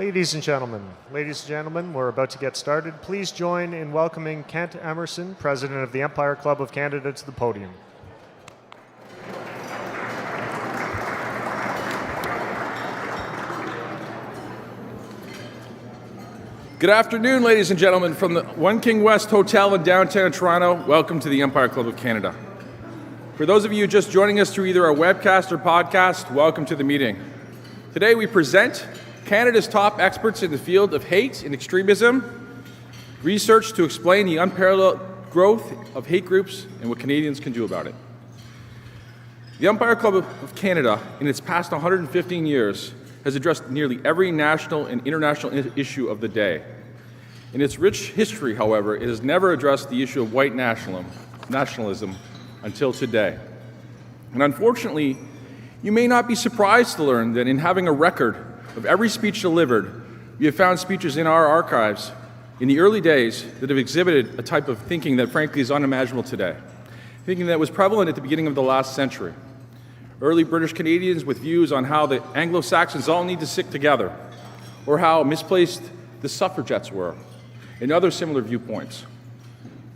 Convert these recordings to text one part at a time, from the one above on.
Ladies and gentlemen, we're about to get started. Please join in welcoming Kent Emerson, President of the Empire Club of Canada, to the podium. Good afternoon, ladies and gentlemen. From the One King West Hotel in downtown Toronto, welcome to the Empire Club of Canada. For those of you just joining us through either our webcast or podcast, welcome to the meeting. Today we present Canada's top experts in the field of hate and extremism, research to explain the unparalleled growth of hate groups and what Canadians can do about it. The Empire Club of Canada, in its past 115 years, has addressed nearly every national and international issue of the day. In its rich history, however, it has never addressed the issue of white nationalism until today. And unfortunately, you may not be surprised to learn that in having a record of every speech delivered, we have found speeches in our archives in the early days that have exhibited a type of thinking that frankly is unimaginable today, thinking that was prevalent at the beginning of the last century. Early British Canadians with views on how the Anglo-Saxons all need to stick together, or how misplaced the suffragettes were, and other similar viewpoints.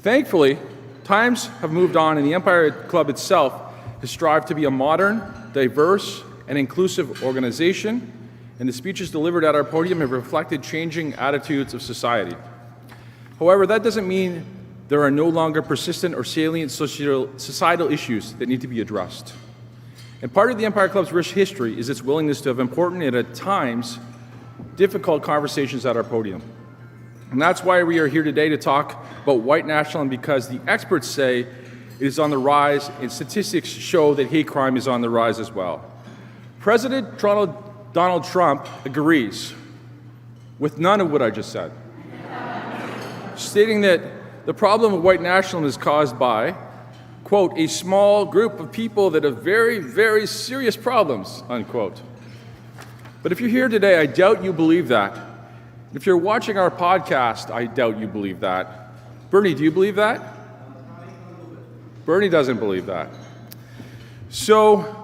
Thankfully, times have moved on, and the Empire Club itself has strived to be a modern, diverse, and inclusive organization, and the speeches delivered at our podium have reflected changing attitudes of society. However, that doesn't mean there are no longer persistent or salient societal issues that need to be addressed. And part of the Empire Club's rich history is its willingness to have important and at times difficult conversations at our podium. And that's why we are here today to talk about white nationalism, because the experts say it is on the rise and statistics show that hate crime is on the rise as well. President Donald Trump agrees with none of what I just said, stating that the problem of white nationalism is caused by, quote, a small group of people that have very, very serious problems, unquote. But if you're here today, I doubt you believe that. If you're watching our podcast, I doubt you believe that. Bernie, do you believe that? Bernie doesn't believe that. So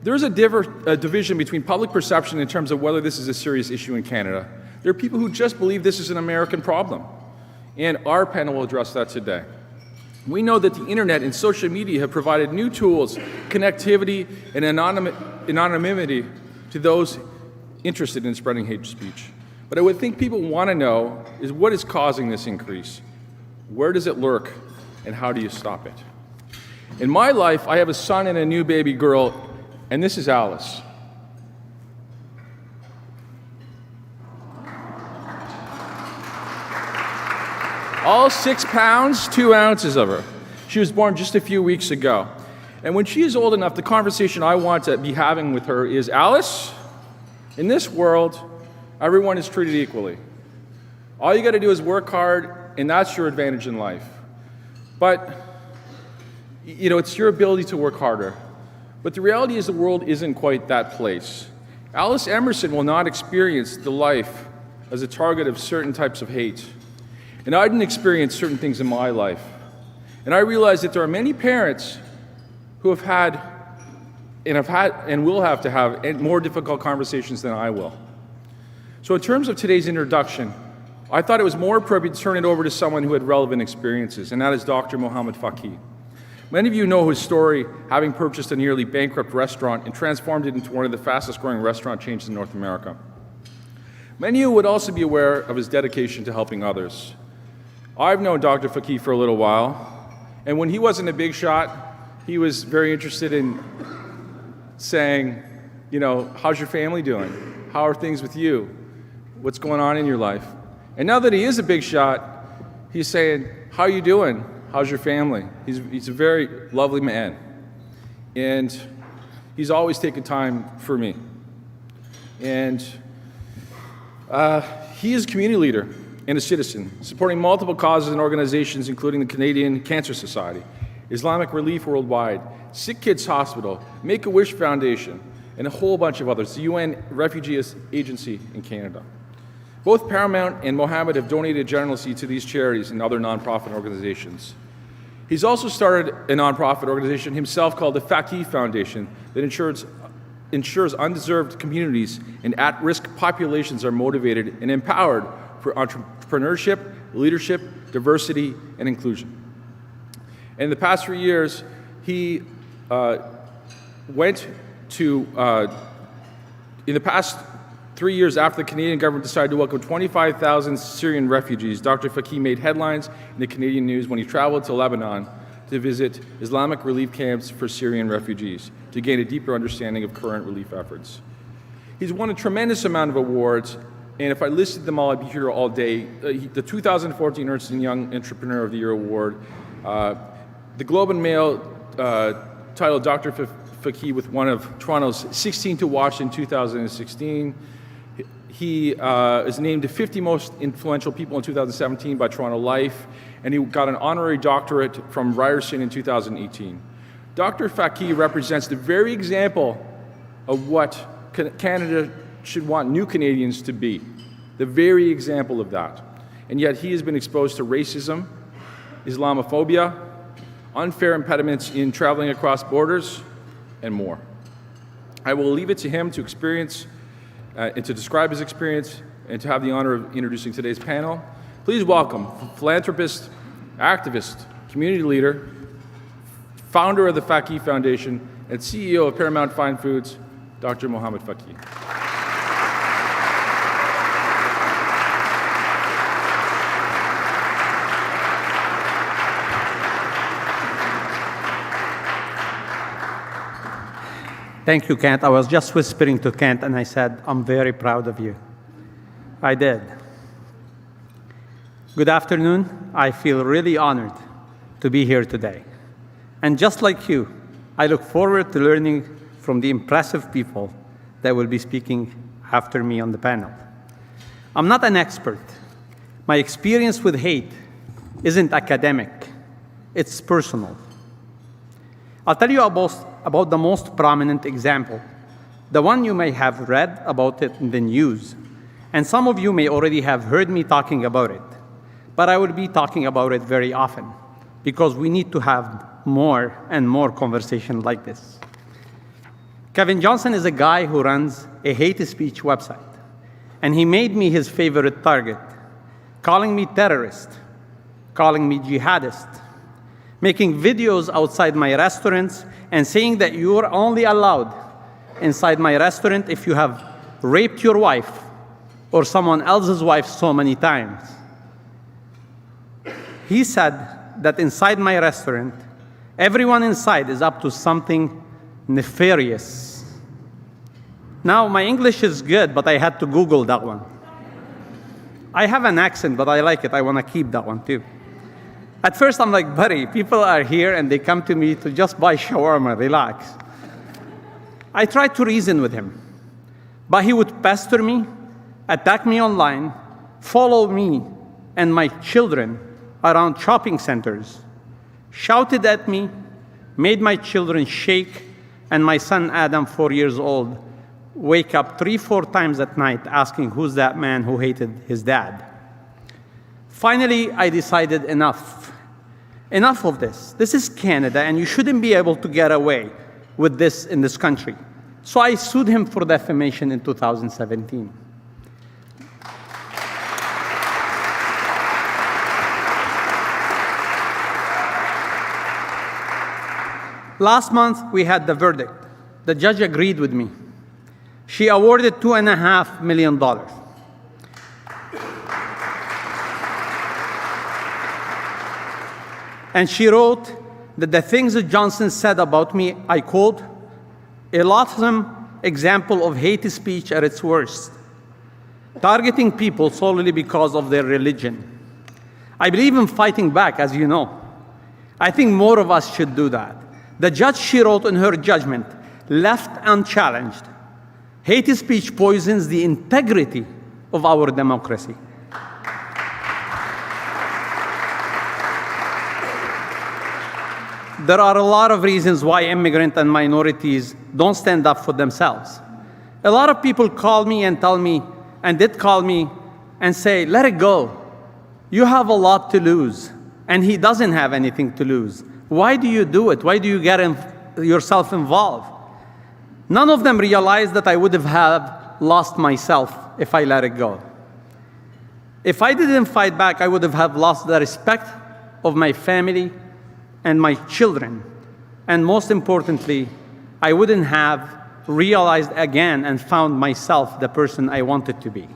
there's a division between public perception in terms of whether this is a serious issue in Canada. There are people who just believe this is an American problem, and our panel will address that today. We know that the internet and social media have provided new tools, connectivity, and anonymity to those interested in spreading hate speech. But I would think people want to know is what is causing this increase? Where does it lurk, and how do you stop it? In my life, I have a son and a new baby girl, and this is Alice. All 6 pounds, 2 ounces of her. She was born just a few weeks ago. And when she is old enough, the conversation I want to be having with her is, Alice, in this world, everyone is treated equally. All you got to do is work hard, and that's your advantage in life. But, it's your ability to work harder. But the reality is the world isn't quite that place. Alice Emerson will not experience the life as a target of certain types of hate. And I didn't experience certain things in my life. And I realized that there are many parents who have had and will have to have more difficult conversations than I will. So in terms of today's introduction, I thought it was more appropriate to turn it over to someone who had relevant experiences, and that is Dr. Mohamad Fakih. Many of you know his story, having purchased a nearly bankrupt restaurant and transformed it into one of the fastest growing restaurant chains in North America. Many of you would also be aware of his dedication to helping others. I've known Dr. Fakih for a little while, and when he wasn't a big shot, he was very interested in saying, how's your family doing? How are things with you? What's going on in your life? And now that he is a big shot, he's saying, how are you doing? How's your family? He's a very lovely man. And he's always taken time for me. And he is a community leader and a citizen, supporting multiple causes and organizations, including the Canadian Cancer Society, Islamic Relief Worldwide, Sick Kids Hospital, Make-A-Wish Foundation, and a whole bunch of others, the UN Refugee Agency in Canada. Both Paramount and Mohamad have donated generously to these charities and other nonprofit organizations. He's also started a nonprofit organization himself called the Fakih Foundation that ensures ensures undeserved communities and at-risk populations are motivated and empowered for entrepreneurship, leadership, diversity, and inclusion. In the past 3 years, he in the past 3 years after the Canadian government decided to welcome 25,000 Syrian refugees, Dr. Fakih made headlines in the Canadian news when he traveled to Lebanon to visit Islamic relief camps for Syrian refugees to gain a deeper understanding of current relief efforts. He's won a tremendous amount of awards, and if I listed them all, I'd be here all day. The 2014 Ernst & Young Entrepreneur of the Year Award, the Globe and Mail titled Dr. Fakih with one of Toronto's 16 to watch in 2016. He is named the 50 most influential people in 2017 by Toronto Life, and he got an honorary doctorate from Ryerson in 2018. Dr. Fakih represents the very example of what Canada should want new Canadians to be, the very example of that. And yet he has been exposed to racism, Islamophobia, unfair impediments in traveling across borders, and more. I will leave it to him to experience and to describe his experience and to have the honor of introducing today's panel. Please welcome philanthropist, activist, community leader, founder of the Fakih Foundation, and CEO of Paramount Fine Foods, Dr. Mohamad Fakih. Thank you, Kent. I was just whispering to Kent, and I said, I'm very proud of you. I did. Good afternoon. I feel really honored to be here today. And just like you, I look forward to learning from the impressive people that will be speaking after me on the panel. I'm not an expert. My experience with hate isn't academic. It's personal. I'll tell you about the most prominent example, the one you may have read about it in the news, and some of you may already have heard me talking about it, but I will be talking about it very often because we need to have more and more conversation like this. Kevin Johnson is a guy who runs a hate speech website, and he made me his favorite target, calling me terrorist, calling me jihadist, making videos outside my restaurants and saying that you are only allowed inside my restaurant if you have raped your wife or someone else's wife so many times. He said that inside my restaurant, everyone inside is up to something nefarious. Now, my English is good, but I had to Google that one. I have an accent, but I like it. I want to keep that one, too. At first, I'm like, buddy, people are here and they come to me to just buy shawarma, relax. I tried to reason with him, but he would pester me, attack me online, follow me and my children around shopping centers, shouted at me, made my children shake, and my son Adam, 4 years old, wake up 3-4 times at night asking who's that man who hated his dad. Finally, I decided enough. Enough of this. This is Canada, and you shouldn't be able to get away with this in this country. So I sued him for defamation in 2017. Last month, we had the verdict. The judge agreed with me. She awarded $2.5 million. And she wrote that the things that Johnson said about me, I quote, a loathsome example of hate speech at its worst, targeting people solely because of their religion. I believe in fighting back, as you know. I think more of us should do that. The judge, she wrote in her judgment, left unchallenged, hate speech poisons the integrity of our democracy. There are a lot of reasons why immigrants and minorities don't stand up for themselves. A lot of people call me and tell me, and did call me and say, let it go. You have a lot to lose. And he doesn't have anything to lose. Why do you do it? Why do you get yourself involved? None of them realized that I would have lost myself if I let it go. If I didn't fight back, I would have lost the respect of my family and my children. And most importantly, I wouldn't have realized again and found myself the person I wanted to be.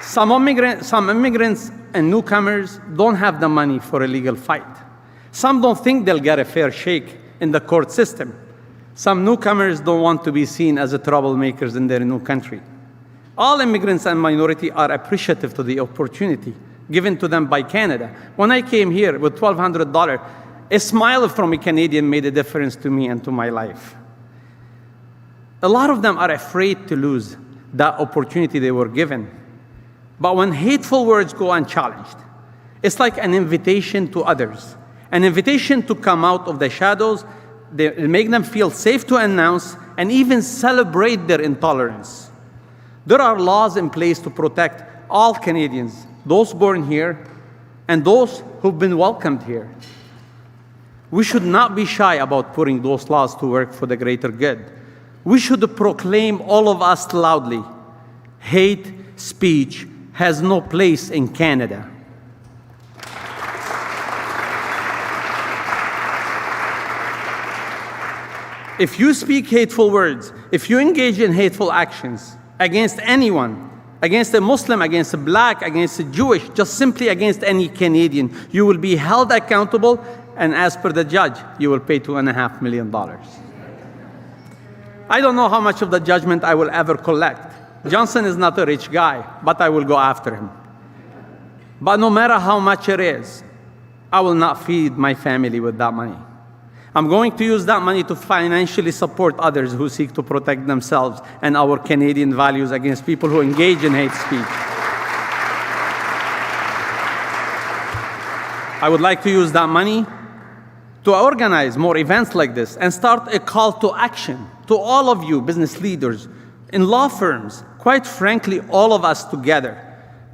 Some immigrants and newcomers don't have the money for a legal fight. Some don't think they'll get a fair shake in the court system. Some newcomers don't want to be seen as troublemakers in their new country. All immigrants and minority are appreciative to the opportunity given to them by Canada. When I came here with $1,200, a smile from a Canadian made a difference to me and to my life. A lot of them are afraid to lose that opportunity they were given. But when hateful words go unchallenged, it's like an invitation to others, an invitation to come out of the shadows. They make them feel safe to announce and even celebrate their intolerance. There are laws in place to protect all Canadians, those born here and those who've been welcomed here. We should not be shy about putting those laws to work for the greater good. We should proclaim, all of us loudly, hate speech has no place in Canada. If you speak hateful words, if you engage in hateful actions against anyone, against a Muslim, against a black, against a Jewish, just simply against any Canadian, you will be held accountable, and as per the judge, you will pay $2.5 million. I don't know how much of the judgment I will ever collect. Johnson is not a rich guy, but I will go after him. But no matter how much it is, I will not feed my family with that money. I'm going to use that money to financially support others who seek to protect themselves and our Canadian values against people who engage in hate speech. I would like to use that money to organize more events like this and start a call to action to all of you business leaders, in law firms, quite frankly, all of us together.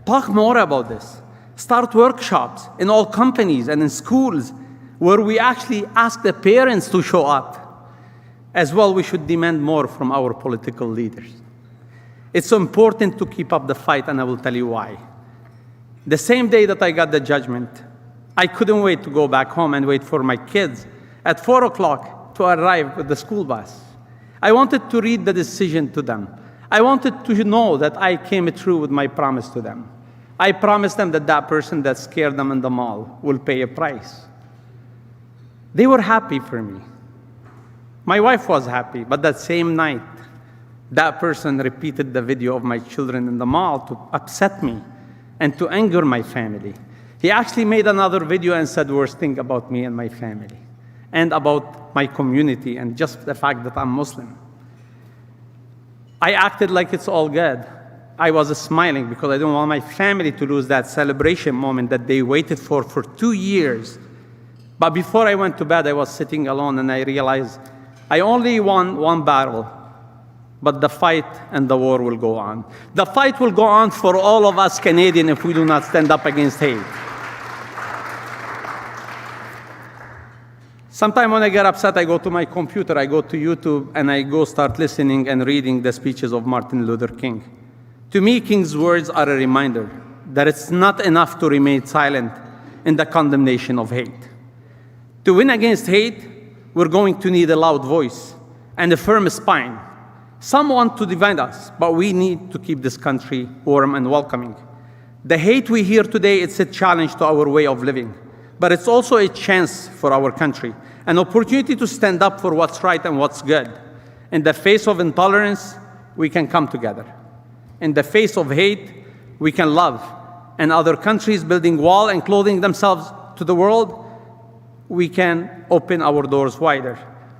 Talk more about this. Start workshops in all companies and in schools where we actually ask the parents to show up. As well, we should demand more from our political leaders. It's important to keep up the fight, and I will tell you why. The same day that I got the judgment, I couldn't wait to go back home and wait for my kids at 4 o'clock to arrive with the school bus. I wanted to read the decision to them. I wanted to know that I came through with my promise to them. I promised them that that person that scared them in the mall will pay a price. They were happy for me. My wife was happy, but that same night, that person repeated the video of my children in the mall to upset me and to anger my family. He actually made another video and said worse things about me and my family and about my community and just the fact that I'm Muslim. I acted like it's all good. I was smiling because I didn't want my family to lose that celebration moment that they waited for 2 years. But before I went to bed, I was sitting alone and I realized I only won one battle, but the fight and the war will go on. The fight will go on for all of us Canadians if we do not stand up against hate. Sometimes when I get upset, I go to my computer, I go to YouTube, and I go start listening and reading the speeches of Martin Luther King. To me, King's words are a reminder that it's not enough to remain silent in the condemnation of hate. To win against hate, we're going to need a loud voice and a firm spine. Some want to divide us, but we need to keep this country warm and welcoming. The hate we hear today, it's a challenge to our way of living, but it's also a chance for our country, an opportunity to stand up for what's right and what's good. In the face of intolerance, we can come together. In the face of hate, we can love. And other countries building wall and clothing themselves to the world, we can open our doors wider.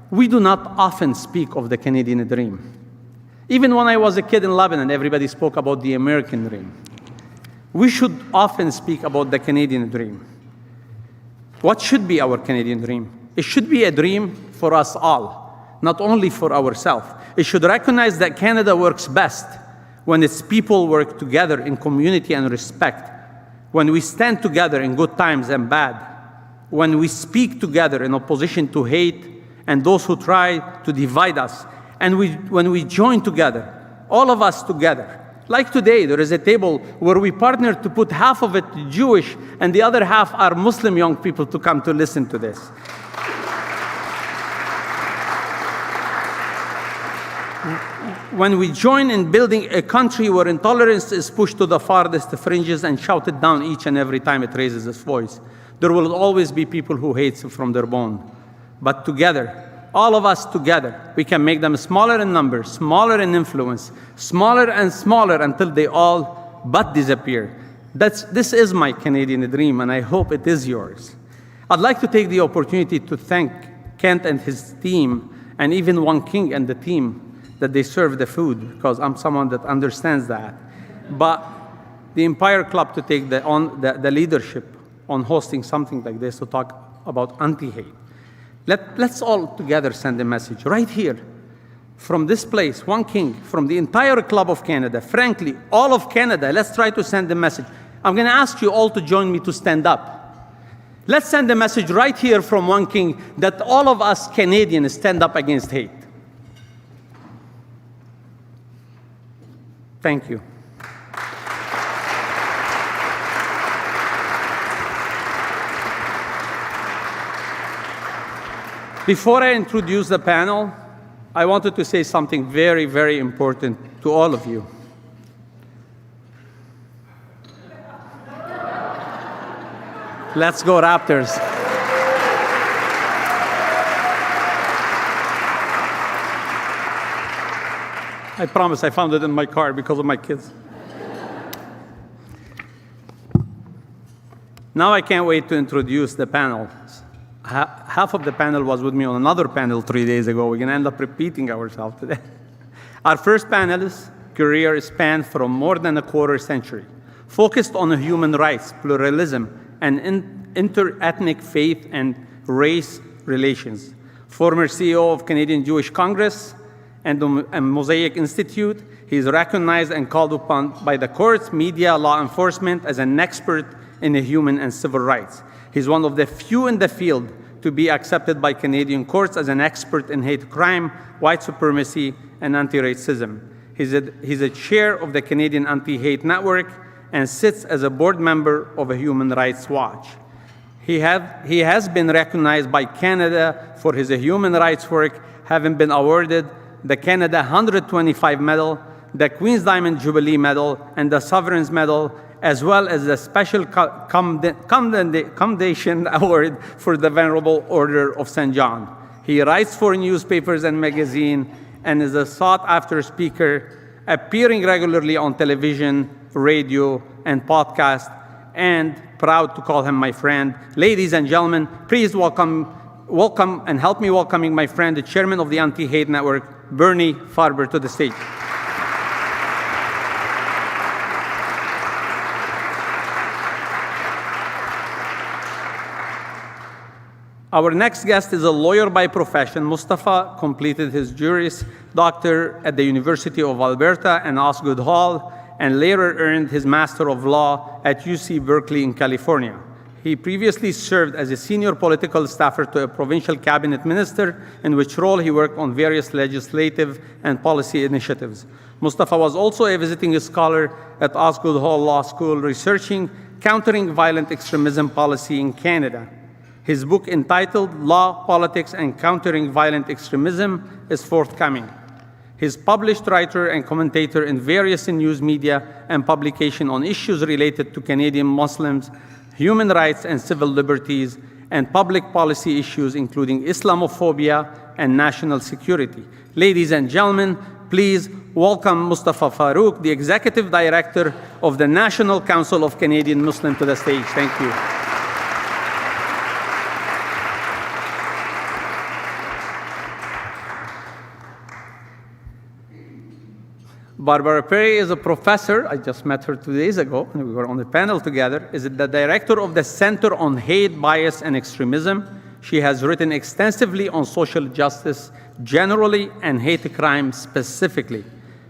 We do not often speak of the Canadian dream. Even when I was a kid in Lebanon, everybody spoke about the American dream. We should often speak about the Canadian dream. What should be our Canadian dream? It should be a dream for us all, not only for ourselves. It should recognize that Canada works best when its people work together in community and respect, when we stand together in good times and bad, when we speak together in opposition to hate and those who try to divide us, and when we join together, all of us together. Like today, there is a table where we partner to put half of it Jewish and the other half are Muslim young people to come to listen to this. When we join in building a country where intolerance is pushed to the farthest fringes and shouted down each and every time it raises its voice, there will always be people who hate from their bone. But together, all of us together, we can make them smaller in numbers, smaller in influence, smaller and smaller until they all but disappear. This is my Canadian dream, and I hope it is yours. I'd like to take the opportunity to thank Kent and his team, and even One King and the team, that they serve the food, because I'm someone that understands that. But the Empire Club to take the leadership on hosting something like this to talk about anti-hate. Let's all together send a message right here from this place, One King, from the entire Club of Canada, frankly, all of Canada. Let's try to send a message. I'm going to ask you all to join me to stand up. Let's send a message right here from One King that all of us Canadians stand up against hate. Thank you. Before I introduce the panel, I wanted to say something very, very important to all of you. Let's go Raptors. I promise I found it in my car because of my kids. Now I can't wait to introduce the panel. Half of the panel was with me on another panel 3 days ago. We're going to end up repeating ourselves today. Our first panelist's career spanned from more than a quarter century, focused on human rights, pluralism, and inter-ethnic faith and race relations. Former CEO of Canadian Jewish Congress and Mosaic Institute, he is recognized and called upon by the courts, media, law enforcement as an expert in human and civil rights. He's one of the few in the field to be accepted by Canadian courts as an expert in hate crime, white supremacy, and anti-racism. He's a chair of the Canadian Anti-Hate Network and sits as a board member of a Human Rights Watch. He has been recognized by Canada for his human rights work, having been awarded the Canada 125 Medal, the Queen's Diamond Jubilee Medal, and the Sovereign's Medal, as well as the Special Commendation Award for the Venerable Order of St. John. He writes for newspapers and magazines and is a sought-after speaker, appearing regularly on television, radio, and podcast, and proud to call him my friend. Ladies and gentlemen, please welcome and help me welcoming my friend, the chairman of the Anti-Hate Network, Bernie Farber, to the stage. Our next guest is a lawyer by profession. Mustafa completed his Juris Doctor at the University of Alberta and Osgoode Hall, and later earned his Master of Law at UC Berkeley in California. He previously served as a senior political staffer to a provincial cabinet minister, in which role he worked on various legislative and policy initiatives. Mustafa was also a visiting scholar at Osgoode Hall Law School, researching countering violent extremism policy in Canada. His book entitled Law, Politics, and Countering Violent Extremism is forthcoming. He's published writer and commentator in various news media and publication on issues related to Canadian Muslims, human rights and civil liberties, and public policy issues including Islamophobia and national security. Ladies and gentlemen, please welcome Mustafa Farooq, the Executive Director of the National Council of Canadian Muslims, to the stage. Thank you. Barbara Perry is a professor. I just met her 2 days ago, and we were on the panel together. Is the director of the Center on Hate, Bias, and Extremism. She has written extensively on social justice generally and hate crime specifically.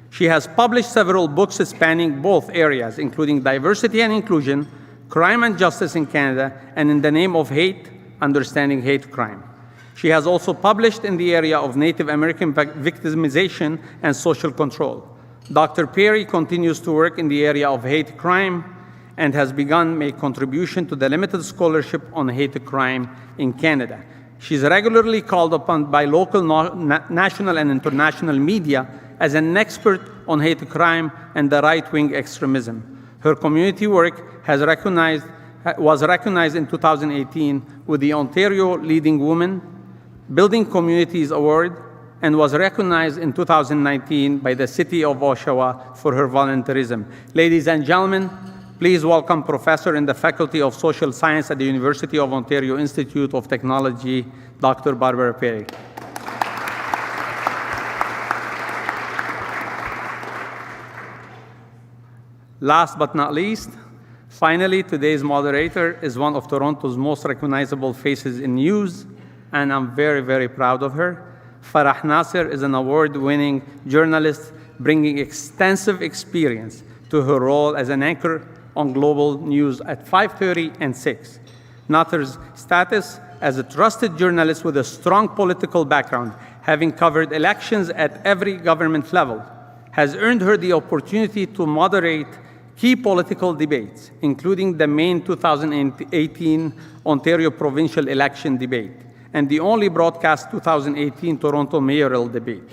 She has published several books spanning both areas, including diversity and inclusion, crime and justice in Canada, and In the Name of Hate, Understanding Hate Crime. She has also published in the area of Native American victimization and social control. Dr. Perry continues to work in the area of hate crime and has begun to make contribution to the limited scholarship on hate crime in Canada. She's regularly called upon by local, national, and international media as an expert on hate crime and the right-wing extremism. Her community work was recognized in 2018 with the Ontario Leading Women Building Communities Award and was recognized in 2019 by the City of Oshawa for her volunteerism. Ladies and gentlemen, please welcome Professor in the Faculty of Social Science at the University of Ontario Institute of Technology, Dr. Barbara Perry. Last but not least, finally, today's moderator is one of Toronto's most recognizable faces in news, and I'm very, very proud of her. Farah Nasser is an award-winning journalist bringing extensive experience to her role as an anchor on global news at 5:30 and 6. Nasser's status as a trusted journalist with a strong political background, having covered elections at every government level, has earned her the opportunity to moderate key political debates, including the main 2018 Ontario provincial election debate and the only broadcast 2018 Toronto mayoral debate,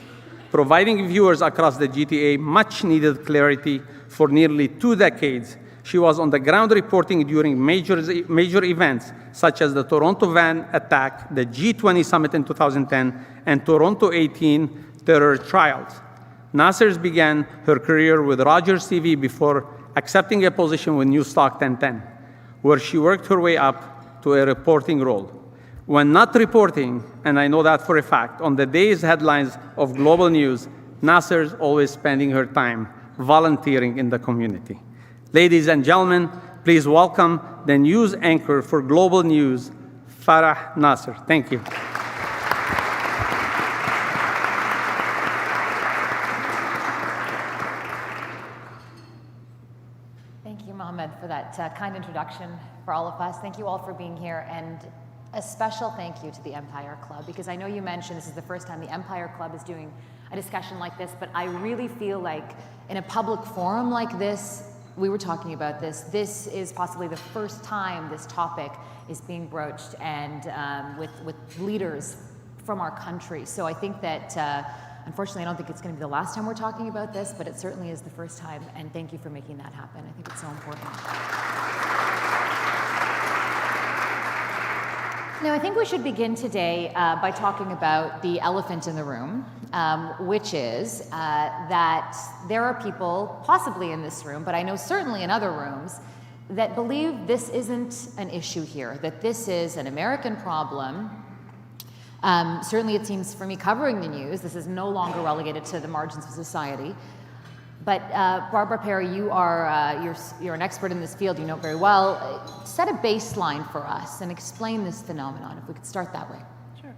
providing viewers across the GTA much-needed clarity for nearly 2 decades. She was on the ground reporting during major events such as the Toronto van attack, the G20 summit in 2010, and Toronto 18 terror trials. Nasser began her career with Rogers TV before accepting a position with Newstalk 1010, where she worked her way up to a reporting role. When not reporting, and I know that for a fact, on the day's headlines of global news, Nasser's always spending her time volunteering in the community. Ladies and gentlemen, please welcome the news anchor for Global News, Farah Nasser. Thank you. Thank you, Mohamad, for that kind introduction for all of us. Thank you all for being here, and a special thank you to the Empire Club, because I know you mentioned this is the first time the Empire Club is doing a discussion like this, but I really feel like in a public forum like this, we were talking about this, this is possibly the first time this topic is being broached, and with leaders from our country. So I think that, unfortunately, I don't think it's going to be the last time we're talking about this, but it certainly is the first time, and thank you for making that happen. I think it's so important. Now, I think we should begin today by talking about the elephant in the room, which is that there are people, possibly in this room, but I know certainly in other rooms, that believe this isn't an issue here, that this is an American problem. Certainly it seems for me covering the news, this is no longer relegated to the margins of society. But Barbara Perry, you are you're an expert in this field, you know it very well. Set a baseline for us and explain this phenomenon, if we could start that way. Sure.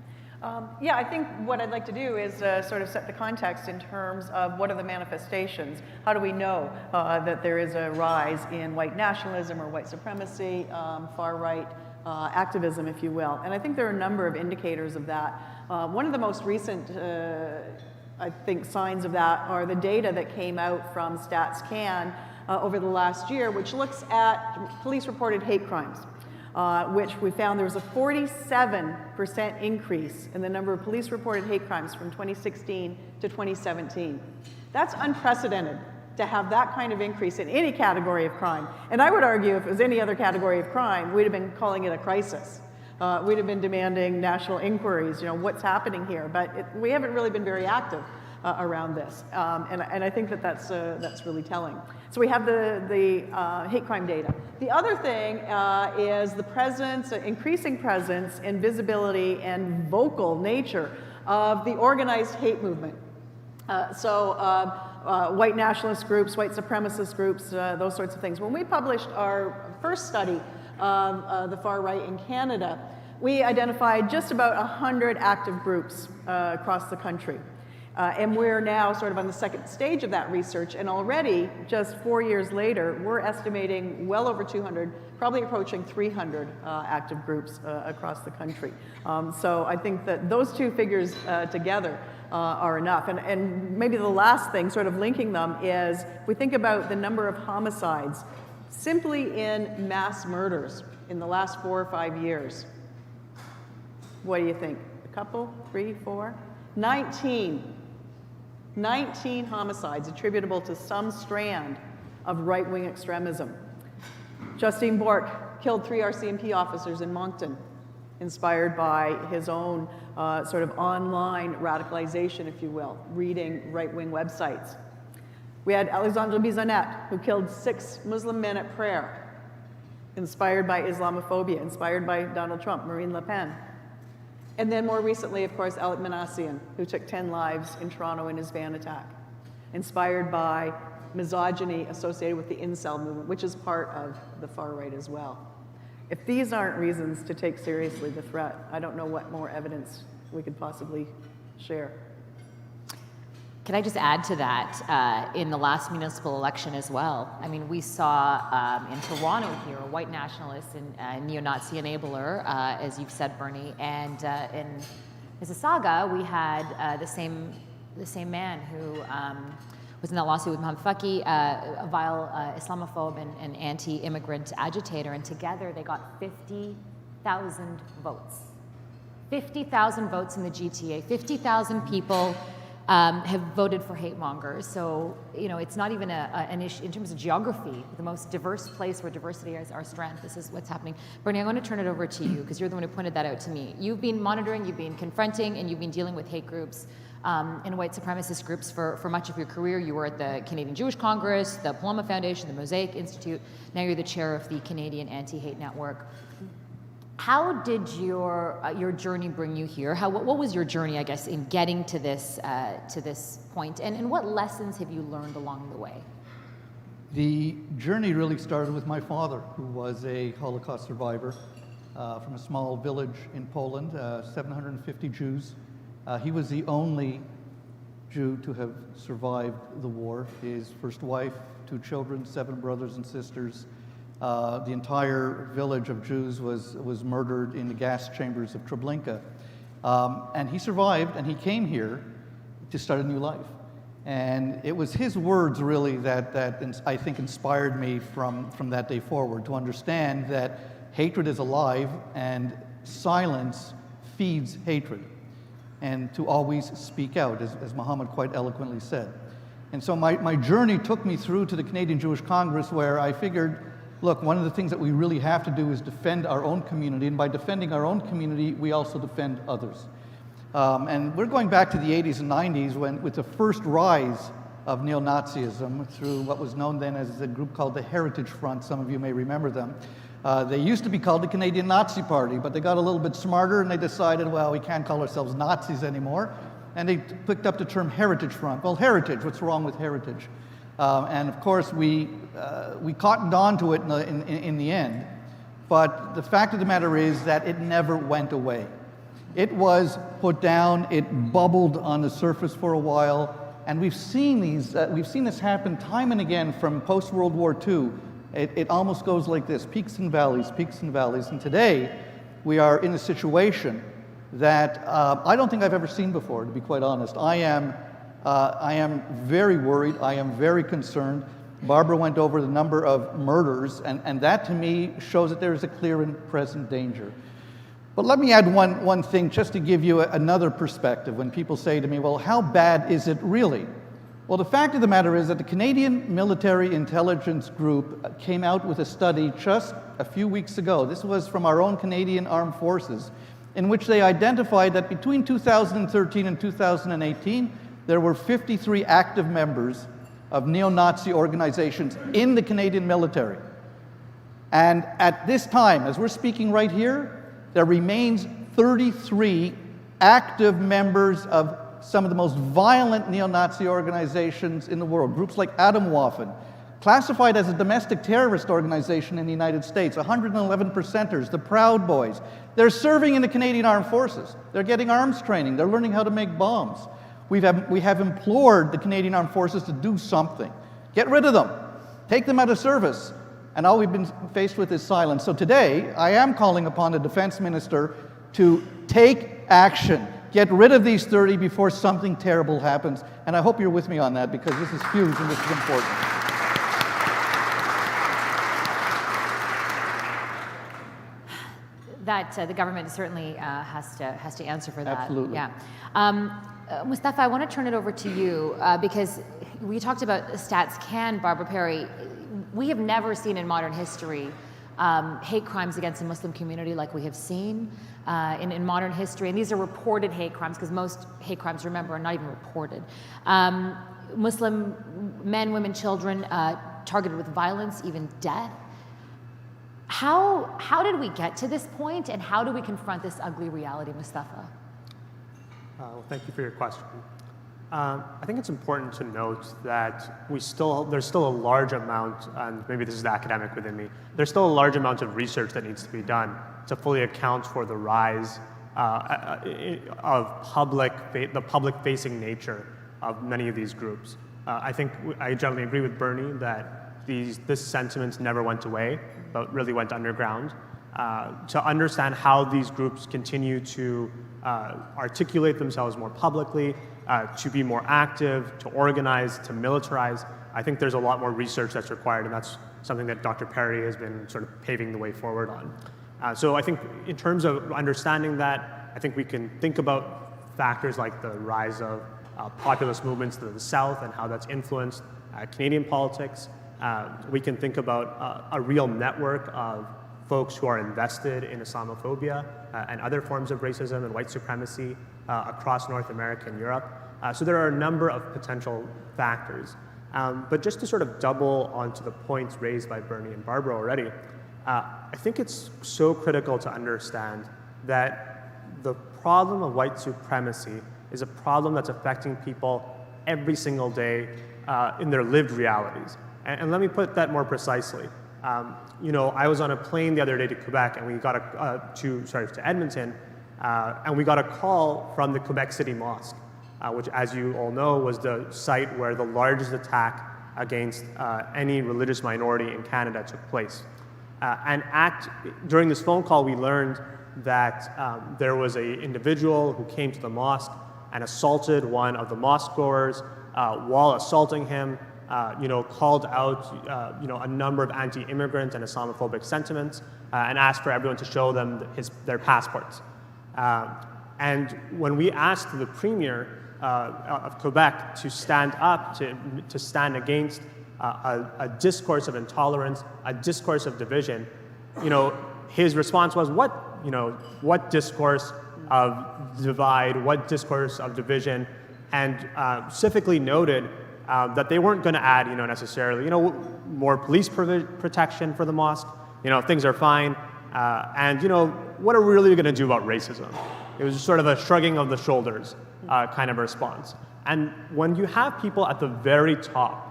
Yeah, I think what I'd like to do is sort of set the context in terms of what are the manifestations. How do we know that there is a rise in white nationalism or white supremacy, far-right activism, if you will. And I think there are a number of indicators of that. One of the most recent I think signs of that are the data that came out from StatsCan over the last year, which looks at police-reported hate crimes, which we found there was a 47% increase in the number of police-reported hate crimes from 2016 to 2017. That's unprecedented to have that kind of increase in any category of crime. And I would argue if it was any other category of crime, we'd have been calling it a crisis. We'd have been demanding national inquiries, you know, what's happening here. But we haven't really been very active around this. And I think that that's really telling. So we have the hate crime data. The other thing is the presence, increasing presence and visibility and vocal nature of the organized hate movement. White nationalist groups, white supremacist groups, those sorts of things. When we published our first study, the far right in Canada, we identified just about 100 active groups across the country. And we're now sort of on the second stage of that research, and already, just 4 years later, we're estimating well over 200, probably approaching 300 active groups across the country. So I think that those two figures together are enough. And maybe the last thing, sort of linking them, is if we think about the number of homicides simply in mass murders in the last 4 or 5 years. What do you think? A couple? 3, 4? 19 homicides attributable to some strand of right-wing extremism. Justine Bork killed 3 RCMP officers in Moncton, inspired by his own sort of online radicalization, if you will, reading right-wing websites. We had Alexandre Bisonnet, who killed 6 Muslim men at prayer, inspired by Islamophobia, inspired by Donald Trump, Marine Le Pen. And then more recently, of course, Alec Manassian, who took 10 lives in Toronto in his van attack, inspired by misogyny associated with the incel movement, which is part of the far right as well. If these aren't reasons to take seriously the threat, I don't know what more evidence we could possibly share. Can I just add to that, in the last municipal election as well? I mean, we saw in Toronto here, a white nationalist and neo-Nazi enabler, as you've said, Bernie, and in Mississauga, we had the same man who was in that lawsuit with Mohamad Fakih, a vile Islamophobe and anti-immigrant agitator, and together they got 50,000 votes. 50,000 votes in the GTA, 50,000 people have voted for hate mongers. So, you know, it's not even an issue in terms of geography, the most diverse place where diversity is our strength. This is what's happening. Bernie, I'm going to turn it over to you because you're the one who pointed that out to me. You've been monitoring, you've been confronting, and you've been dealing with hate groups and white supremacist groups for much of your career. You were at the Canadian Jewish Congress, the Paloma Foundation, the Mosaic Institute. Now you're the chair of the Canadian Anti-Hate Network. How did your journey bring you here? What was your journey, I guess, in getting to this point? And what lessons have you learned along the way? The journey really started with my father, who was a Holocaust survivor from a small village in Poland, 750 Jews. He was the only Jew to have survived the war. His first wife, 2 children, 7 brothers and sisters. The entire village of Jews was murdered in the gas chambers of Treblinka. And he survived, and he came here to start a new life. And it was his words, really, that I think inspired me from that day forward, to understand that hatred is alive, and silence feeds hatred, and to always speak out, as Mohamad quite eloquently said. And so my journey took me through to the Canadian Jewish Congress, where I figured, look, one of the things that we really have to do is defend our own community, and by defending our own community, we also defend others. And we're going back to the 80s and 90s with the first rise of neo-Nazism through what was known then as a group called the Heritage Front. Some of you may remember them. They used to be called the Canadian Nazi Party, but they got a little bit smarter and they decided, well, we can't call ourselves Nazis anymore. And they picked up the term Heritage Front. Well, heritage, what's wrong with heritage? And of course, we cottoned on to it in the end. But the fact of the matter is that it never went away. It was put down, it bubbled on the surface for a while, and we've seen this happen time and again from post-World War II. It almost goes like this, peaks and valleys, peaks and valleys. And today, we are in a situation that I don't think I've ever seen before, to be quite honest. I am very worried, I am very concerned. Barbara went over the number of murders, and that to me shows that there is a clear and present danger. But let me add one thing just to give you another perspective when people say to me, well, how bad is it really? Well, the fact of the matter is that the Canadian Military Intelligence Group came out with a study just a few weeks ago. This was from our own Canadian Armed Forces, in which they identified that between 2013 and 2018, there were 53 active members of neo-Nazi organizations in the Canadian military. And at this time, as we're speaking right here, there remains 33 active members of some of the most violent neo-Nazi organizations in the world, groups like Atomwaffen, classified as a domestic terrorist organization in the United States, 111 percenters, the Proud Boys. They're serving in the Canadian Armed Forces. They're getting arms training. They're learning how to make bombs. We have implored the Canadian Armed Forces to do something. Get rid of them. Take them out of service. And all we've been faced with is silence. So today, I am calling upon the Defense Minister to take action. Get rid of these 30 before something terrible happens. And I hope you're with me on that, because this is huge and this is important. That the government certainly has to answer for that. Absolutely. Yeah. Mustafa, I want to turn it over to you because we talked about stats can, Barbara Perry. We have never seen in modern history hate crimes against the Muslim community like we have seen in modern history. And these are reported hate crimes, because most hate crimes, remember, are not even reported. Muslim men, women, children targeted with violence, even death. How did we get to this point, and how do we confront this ugly reality, Mustafa? Well, thank you for your question. I think it's important to note that there's still a large amount, and maybe this is the academic within me, there's still a large amount of research that needs to be done to fully account for the rise of the public-facing nature of many of these groups. I think I generally agree with Bernie that this sentiment never went away, but really went underground. To understand how these groups continue to articulate themselves more publicly, to be more active, to organize, to militarize, I think there's a lot more research that's required, and that's something that Dr. Perry has been sort of paving the way forward on. So I think in terms of understanding that, I think we can think about factors like the rise of populist movements to the south and how that's influenced Canadian politics. We can think about a real network of folks who are invested in Islamophobia and other forms of racism and white supremacy across North America and Europe. So there are a number of potential factors. But just to sort of double onto the points raised by Bernie and Barbara already, I think it's so critical to understand that the problem of white supremacy is a problem that's affecting people every single day in their lived realities. And let me put that more precisely. I was on a plane the other day to Quebec, and we got to Edmonton, and we got a call from the Quebec City Mosque, which, as you all know, was the site where the largest attack against any religious minority in Canada took place. During this phone call, we learned that there was an individual who came to the mosque and assaulted one of the mosque goers. While assaulting him, called out, a number of anti-immigrant and Islamophobic sentiments, and asked for everyone to show them their passports. And when we asked the Premier of Quebec to stand up, to stand against a discourse of intolerance, a discourse of division, his response was, what discourse of divide, what discourse of division, and specifically noted that they weren't going to add, necessarily, more police protection for the mosque. Things are fine, and what are we really going to do about racism? It was sort of a shrugging of the shoulders kind of response. And when you have people at the very top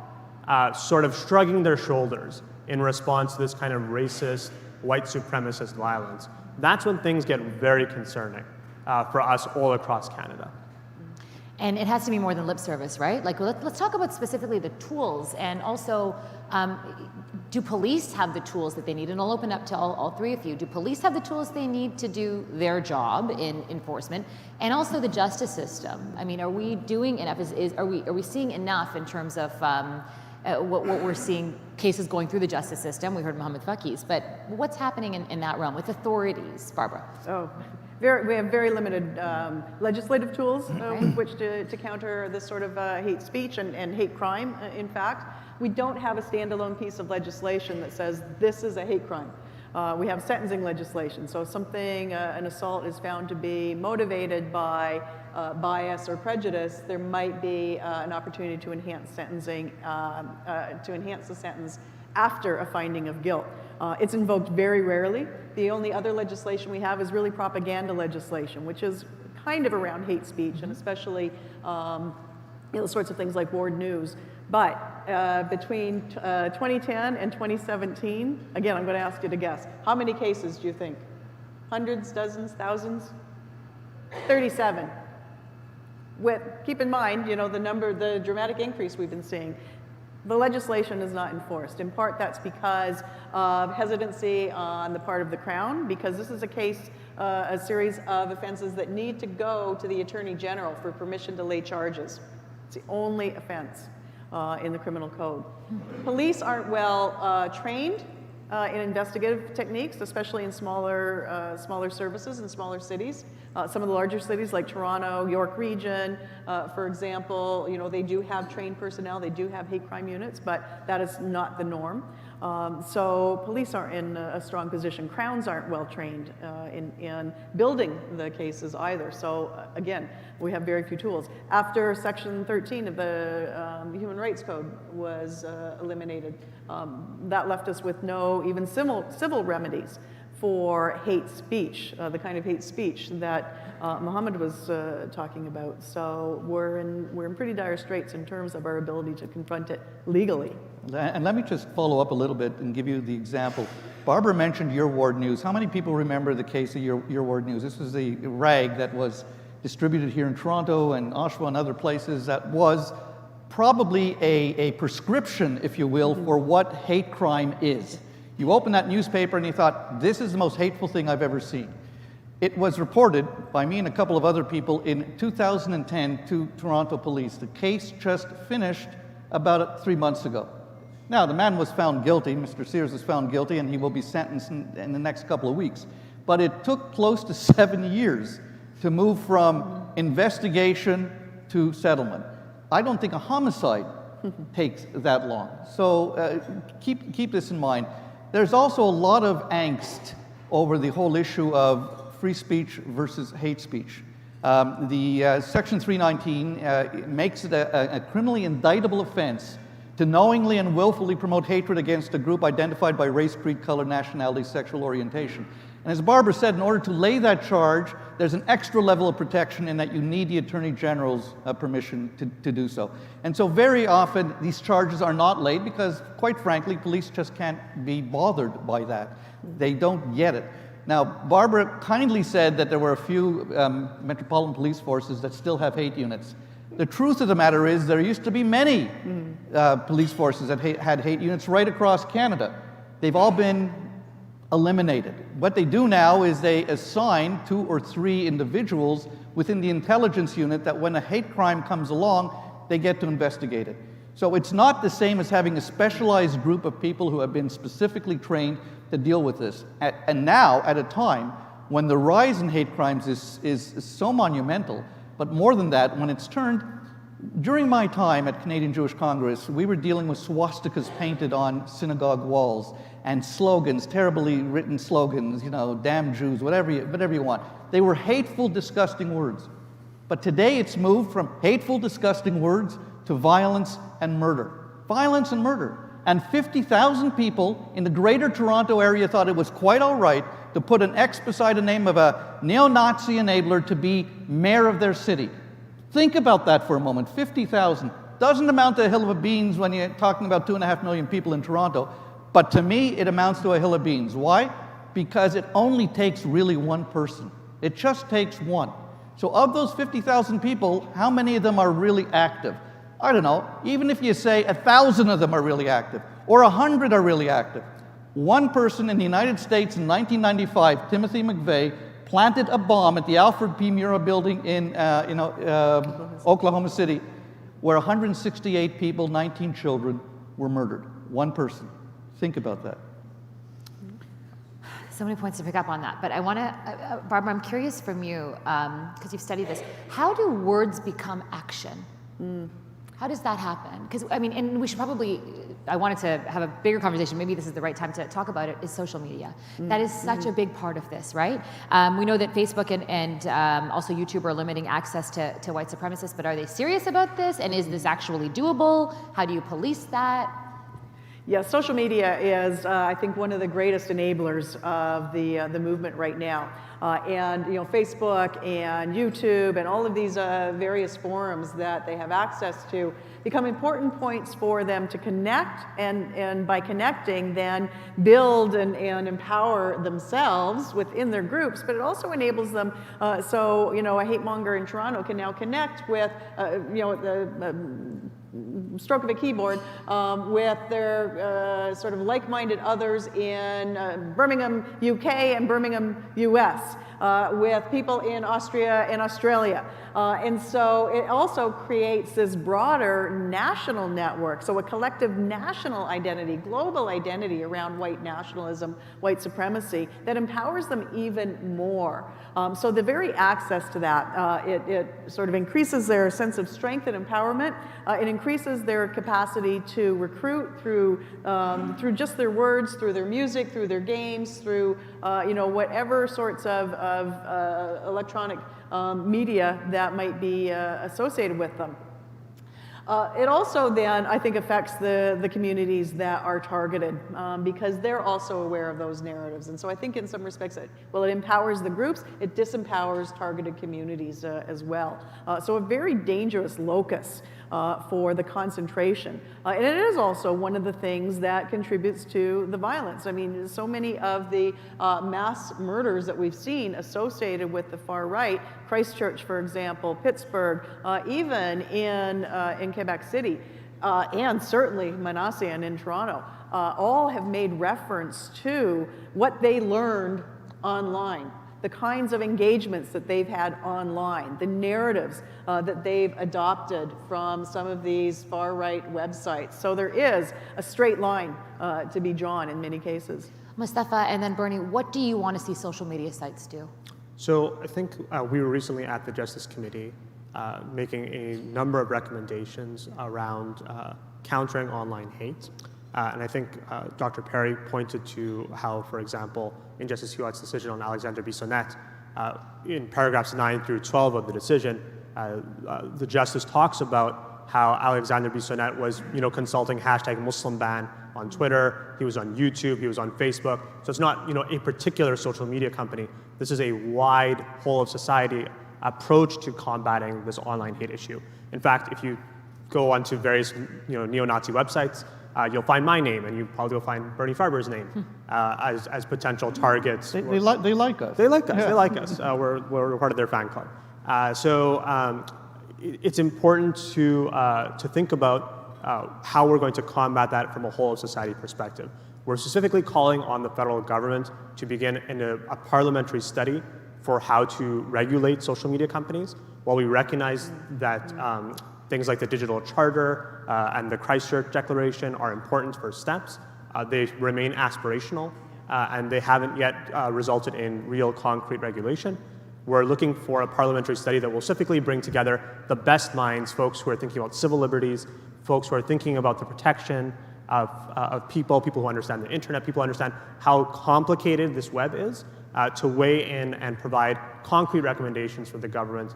sort of shrugging their shoulders in response to this kind of racist, white supremacist violence, that's when things get very concerning for us all across Canada. And it has to be more than lip service, right? Like, let's talk about specifically the tools, and also, do police have the tools that they need? And I'll open up to all three of you. Do police have the tools they need to do their job in enforcement? And also the justice system. I mean, are we doing enough? Are we seeing enough in terms of what we're seeing, cases going through the justice system? We heard Mohamad Fakih's, but what's happening in that realm with authorities, Barbara? Oh. We have very limited legislative tools with which to counter this sort of hate speech and hate crime, in fact. We don't have a standalone piece of legislation that says this is a hate crime. We have sentencing legislation, so if an assault is found to be motivated by bias or prejudice, there might be an opportunity to enhance sentencing, to enhance the sentence after a finding of guilt. It's invoked very rarely. The only other legislation we have is really propaganda legislation, which is kind of around hate speech, and especially sorts of things like Ward News. But between 2010 and 2017, again, I'm going to ask you to guess, how many cases do you think? Hundreds, dozens, thousands? 37. keep in mind, the dramatic increase we've been seeing. The legislation is not enforced. In part, that's because of hesitancy on the part of the Crown, because this is a series of offenses that need to go to the Attorney General for permission to lay charges. It's the only offense in the criminal code. Police aren't well trained in investigative techniques, especially in smaller services in smaller cities. Some of the larger cities like Toronto, York Region, for example, they do have trained personnel, they do have hate crime units, but that is not the norm. So police aren't in a strong position. Crowns aren't well trained in building the cases either. So again, we have very few tools. After Section 13 of the Human Rights Code was eliminated, that left us with no even civil remedies for hate speech, the kind of hate speech that Mohamad was talking about. So we're in pretty dire straits in terms of our ability to confront it legally. And let me just follow up a little bit and give you the example. Barbara mentioned Your Ward News. How many people remember the case of Your Ward News? This was the rag that was distributed here in Toronto and Oshawa and other places that was probably a prescription, if you will, for what hate crime is. You open that newspaper and you thought, this is the most hateful thing I've ever seen. It was reported by me and a couple of other people in 2010 to Toronto Police. The case just finished about 3 months ago. Now, the man was found guilty, Mr. Sears was found guilty, and he will be sentenced in the next couple of weeks. But it took close to 7 years to move from investigation to settlement. I don't think a homicide takes that long. So keep this in mind. There's also a lot of angst over the whole issue of free speech versus hate speech. The Section 319 makes it a criminally indictable offense to knowingly and willfully promote hatred against a group identified by race, creed, color, nationality, sexual orientation. And as Barbara said, in order to lay that charge, there's an extra level of protection in that you need the Attorney General's permission to do so. And so very often these charges are not laid because, quite frankly, police just can't be bothered by that. They don't get it. Now, Barbara kindly said that there were a few metropolitan police forces that still have hate units. The truth of the matter is there used to be many police forces that had hate units right across Canada. They've all been eliminated. What they do now is they assign 2 or 3 individuals within the intelligence unit that when a hate crime comes along, they get to investigate it. So it's not the same as having a specialized group of people who have been specifically trained to deal with this. And now, at a time when the rise in hate crimes is so monumental, but more than that, when it's turned, during my time at Canadian Jewish Congress, we were dealing with swastikas painted on synagogue walls and slogans, terribly written slogans, damn Jews, whatever you want. They were hateful, disgusting words. But today it's moved from hateful, disgusting words to violence and murder. Violence and murder. And 50,000 people in the greater Toronto area thought it was quite all right to put an X beside the name of a neo-Nazi enabler to be mayor of their city. Think about that for a moment. 50,000. Doesn't amount to a hill of beans when you're talking about 2.5 million people in Toronto. But to me, it amounts to a hill of beans. Why? Because it only takes really one person. It just takes one. So of those 50,000 people, how many of them are really active? I don't know. Even if you say 1,000 of them are really active, or 100 are really active. One person in the United States in 1995, Timothy McVeigh, planted a bomb at the Alfred P. Murrah building in Oklahoma City, where 168 people, 19 children, were murdered. One person. Think about that. So many points to pick up on that, but I want to, Barbara, I'm curious from you, because you've studied this, how do words become action? How does that happen? Because, and we should probably, I wanted to have a bigger conversation, maybe this is the right time to talk about it, is social media. That is such a big part of this, right? We know that Facebook and also YouTube are limiting access to white supremacists, but are they serious about this? And is this actually doable? How do you police that? Yeah, social media is, I think, one of the greatest enablers of the movement right now. And Facebook and YouTube and all of these various forums that they have access to become important points for them to connect, and by connecting, then build and empower themselves within their groups. But it also enables them, so a hate monger in Toronto can now connect with the stroke of a keyboard with their sort of like-minded others in Birmingham, UK and Birmingham, US, with people in Austria and Australia. And so it also creates this broader national network, so a collective national identity, global identity around white nationalism, white supremacy, that empowers them even more. So the very access to that, it sort of increases their sense of strength and empowerment. It increases their capacity to recruit through just their words, through their music, through their games, through whatever sorts of electronic media that might be associated with them. It also then, I think, affects the communities that are targeted because they're also aware of those narratives. And so I think in some respects, it empowers the groups, it disempowers targeted communities as well. So a very dangerous locus for the concentration. And it is also one of the things that contributes to the violence. I mean, so many of the mass murders that we've seen associated with the far right, Christchurch, for example, Pittsburgh, even in Quebec City, and certainly Manasseh in Toronto, all have made reference to what they learned online, the kinds of engagements that they've had online, the narratives that they've adopted from some of these far-right websites. So there is a straight line to be drawn in many cases. Mustafa and then Bernie, what do you want to see social media sites do? So I think we were recently at the Justice Committee making a number of recommendations around countering online hate. And I think Dr. Perry pointed to how, for example, in Justice Huot's decision on Alexander Bissonnette, in paragraphs 9 through 12 of the decision, the justice talks about how Alexander Bissonnette was, consulting #MuslimBan on Twitter. He was on YouTube. He was on Facebook. So it's not, a particular social media company. This is a wide whole of society approach to combating this online hate issue. In fact, if you go onto various, neo-Nazi websites, you'll find my name, and you probably will find Bernie Farber's name as potential targets. They like us. They like us. Yeah. They like us. We're part of their fan club. So it's important to think about how we're going to combat that from a whole of society perspective. We're specifically calling on the federal government to begin a parliamentary study for how to regulate social media companies. While we recognize that things like the Digital Charter and the Christchurch Declaration are important first steps, they remain aspirational and they haven't yet resulted in real concrete regulation. We're looking for a parliamentary study that will specifically bring together the best minds, folks who are thinking about civil liberties, folks who are thinking about the protection of people who understand the internet, people who understand how complicated this web is, to weigh in and provide concrete recommendations for the government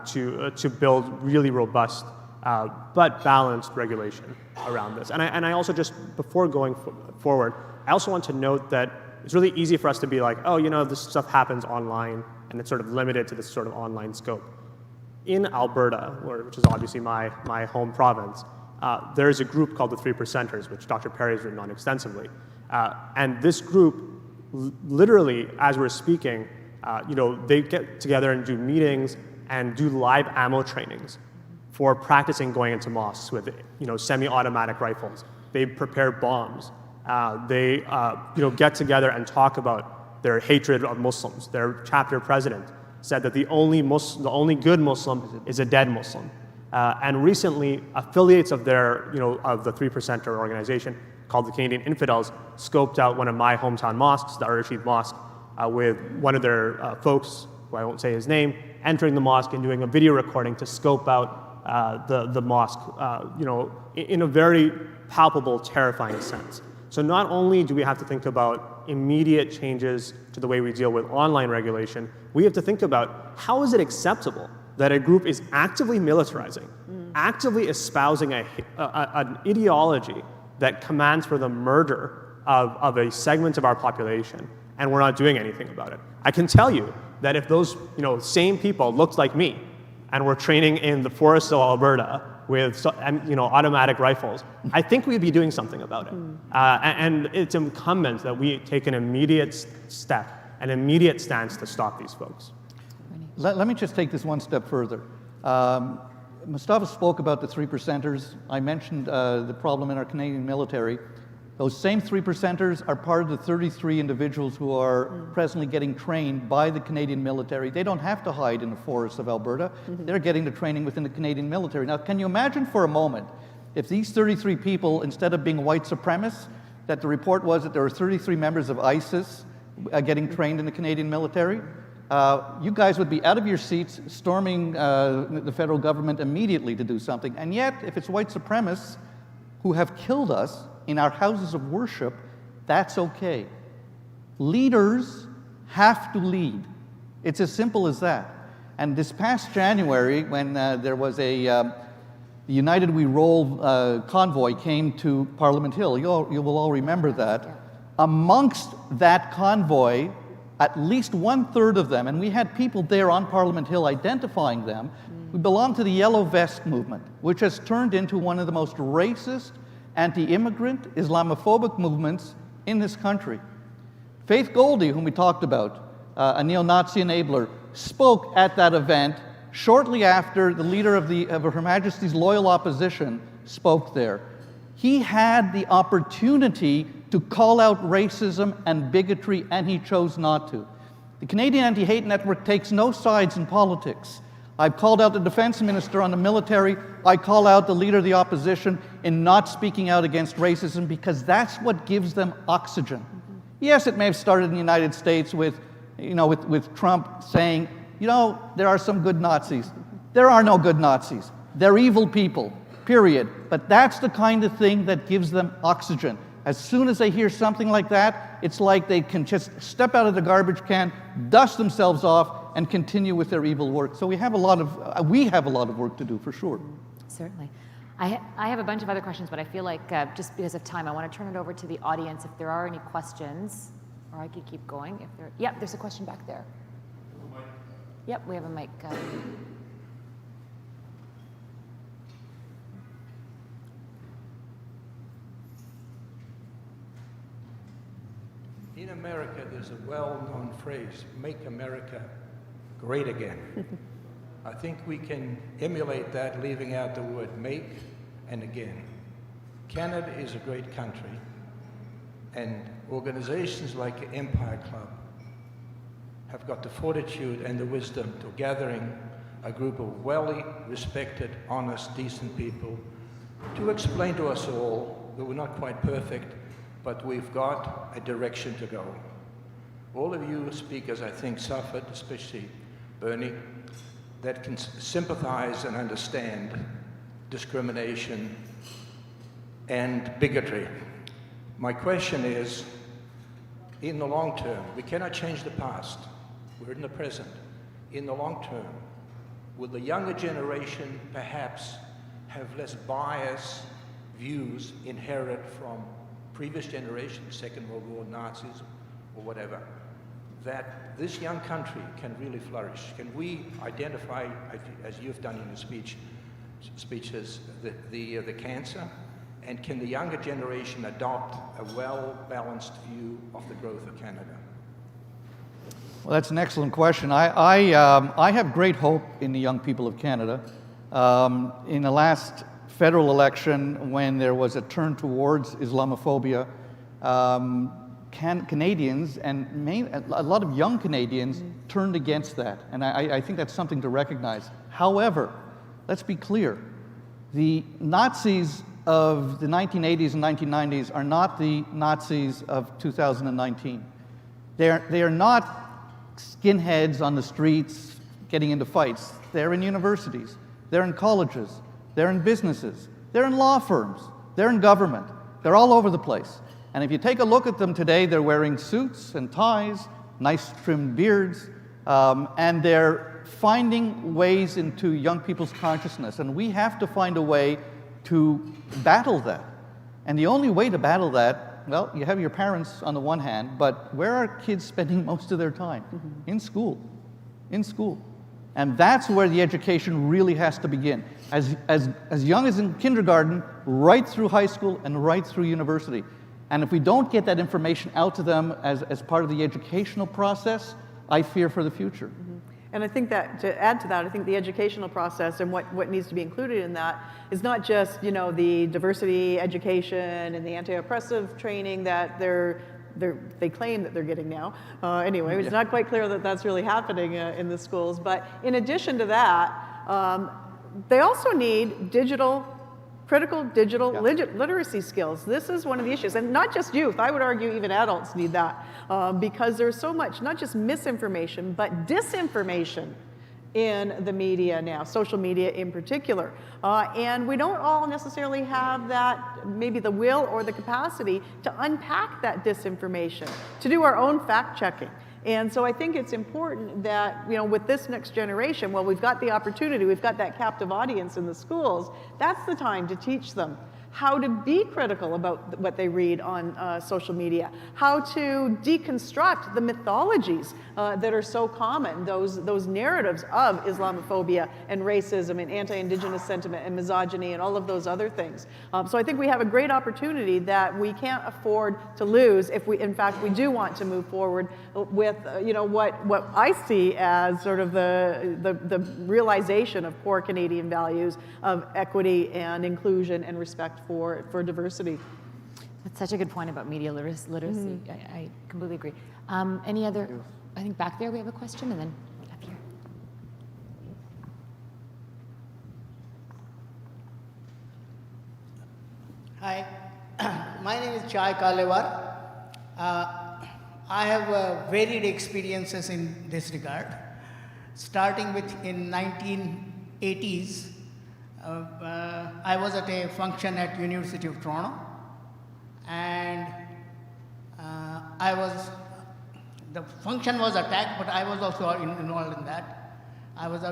to build really robust but balanced regulation around this. And I also just, before going forward, I also want to note that it's really easy for us to be like, oh, this stuff happens online and it's sort of limited to this sort of online scope. In Alberta, which is obviously my home province, there is a group called the 3%ers, which Dr. Perry has written on extensively. And this group, literally, as we're speaking, they get together and do meetings and do live ammo trainings for practicing going into mosques with, semi-automatic rifles. They prepare bombs. They, get together and talk about their hatred of Muslims. Their chapter president said that the only good Muslim is a dead Muslim. And recently, affiliates of of the 3%er organization called the Canadian Infidels scoped out one of my hometown mosques, the Ar-Rashid Mosque, with one of their folks, who I won't say his name, entering the mosque and doing a video recording to scope out the mosque, in a very palpable, terrifying sense. So not only do we have to think about immediate changes to the way we deal with online regulation, we have to think about how is it acceptable that a group is actively militarizing, actively espousing an ideology that commands for the murder of a segment of our population, and we're not doing anything about it. I can tell you that if those same people looked like me and were training in the forests of Alberta with automatic rifles, I think we'd be doing something about it. And it's incumbent that we take an immediate step, an immediate stance to stop these folks. Let me just take this one step further. Mustafa spoke about the 3%ers. I mentioned the problem in our Canadian military. Those same 3%ers are part of the 33 individuals who are presently getting trained by the Canadian military. They don't have to hide in the forests of Alberta. They're getting the training within the Canadian military. Now, can you imagine for a moment if these 33 people, instead of being white supremacists, that the report was that there were 33 members of ISIS getting trained in the Canadian military? You guys would be out of your seats storming the federal government immediately to do something. And yet, if it's white supremacists who have killed us in our houses of worship, that's okay. Leaders have to lead. It's as simple as that. And this past January, when there was the United We Roll convoy came to Parliament Hill, you will all remember that. Amongst that convoy, at least 1/3 of them, and we had people there on Parliament Hill identifying them, we belong to the Yellow Vest movement, which has turned into one of the most racist, anti-immigrant, Islamophobic movements in this country. Faith Goldie, whom we talked about, a neo-Nazi enabler, spoke at that event shortly after the leader of Her Majesty's loyal opposition spoke there. He had the opportunity to call out racism and bigotry, and he chose not to. The Canadian Anti-Hate Network takes no sides in politics. I've called out the defense minister on the military. I call out the leader of the opposition in not speaking out against racism, because that's what gives them oxygen. Yes, it may have started in the United States with Trump saying, there are some good Nazis. There are no good Nazis. They're evil people, period. But that's the kind of thing that gives them oxygen. As soon as they hear something like that, it's like they can just step out of the garbage can, dust themselves off, and continue with their evil work. So we have a lot of work to do, for sure. Certainly. I have a bunch of other questions, but I feel like just because of time, I want to turn it over to the audience if there are any questions, or I could keep going. Yep, there's a question back there. Yep, we have a mic. In America, there's a well-known phrase, make America great again. I think we can emulate that, leaving out the word make and again. Canada is a great country, and organizations like Empire Club have got the fortitude and the wisdom to gathering a group of well-respected, honest, decent people to explain to us all that we're not quite perfect, but we've got a direction to go. All of you speakers, I think, suffered, especially Bernie, that can sympathize and understand discrimination and bigotry. My question is, in the long term, we cannot change the past. We're in the present. In the long term, will the younger generation perhaps have less biased views inherited from previous generations, Second World War, Nazis, or whatever, that this young country can really flourish? Can we identify, as you've done in your speeches, the cancer? And can the younger generation adopt a well-balanced view of the growth of Canada? Well, that's an excellent question. I have great hope in the young people of Canada. In the last federal election, when there was a turn towards Islamophobia, Canadians, and a lot of young Canadians, turned against that. And I think that's something to recognize. However, let's be clear. The Nazis of the 1980s and 1990s are not the Nazis of 2019. They are not skinheads on the streets getting into fights. They're in universities. They're in colleges. They're in businesses. They're in law firms. They're in government. They're all over the place. And if you take a look at them today, they're wearing suits and ties, nice trimmed beards, and they're finding ways into young people's consciousness. And we have to find a way to battle that. And the only way to battle that, well, you have your parents on the one hand, but where are kids spending most of their time? In school. In school. And that's where the education really has to begin. As young as in kindergarten, right through high school and right through university. And if we don't get that information out to them as part of the educational process, I fear for the future. And I think that, to add to that, I think the educational process and what needs to be included in that is not just, you know, the diversity education and the anti-oppressive training that they claim that they're getting now. Anyway, it's not quite clear that that's really happening in the schools. But in addition to that, they also need critical digital literacy skills. This is one of the issues, and not just youth. I would argue even adults need that because there's so much, not just misinformation, but disinformation in the media now, social media in particular. And we don't all necessarily have that, maybe the will or the capacity to unpack that disinformation, to do our own fact checking. And so I think it's important that, you know, with this next generation, well, we've got the opportunity, we've got that captive audience in the schools, that's the time to teach them how to be critical about what they read on social media, how to deconstruct the mythologies that are so common, those narratives of Islamophobia and racism and anti-Indigenous sentiment and misogyny and all of those other things. So I think we have a great opportunity that we can't afford to lose if we, in fact, we do want to move forward with, you know, what I see as sort of the realization of core Canadian values of equity and inclusion and respect for diversity. That's such a good point about media literacy. I completely agree. Any other? I think back there we have a question, and then up here. Hi, my name is Chai Kalevar. I have varied experiences in this regard. Starting with in 1980s, I was at a function at University of Toronto, and the function was attacked, but I was also involved in that.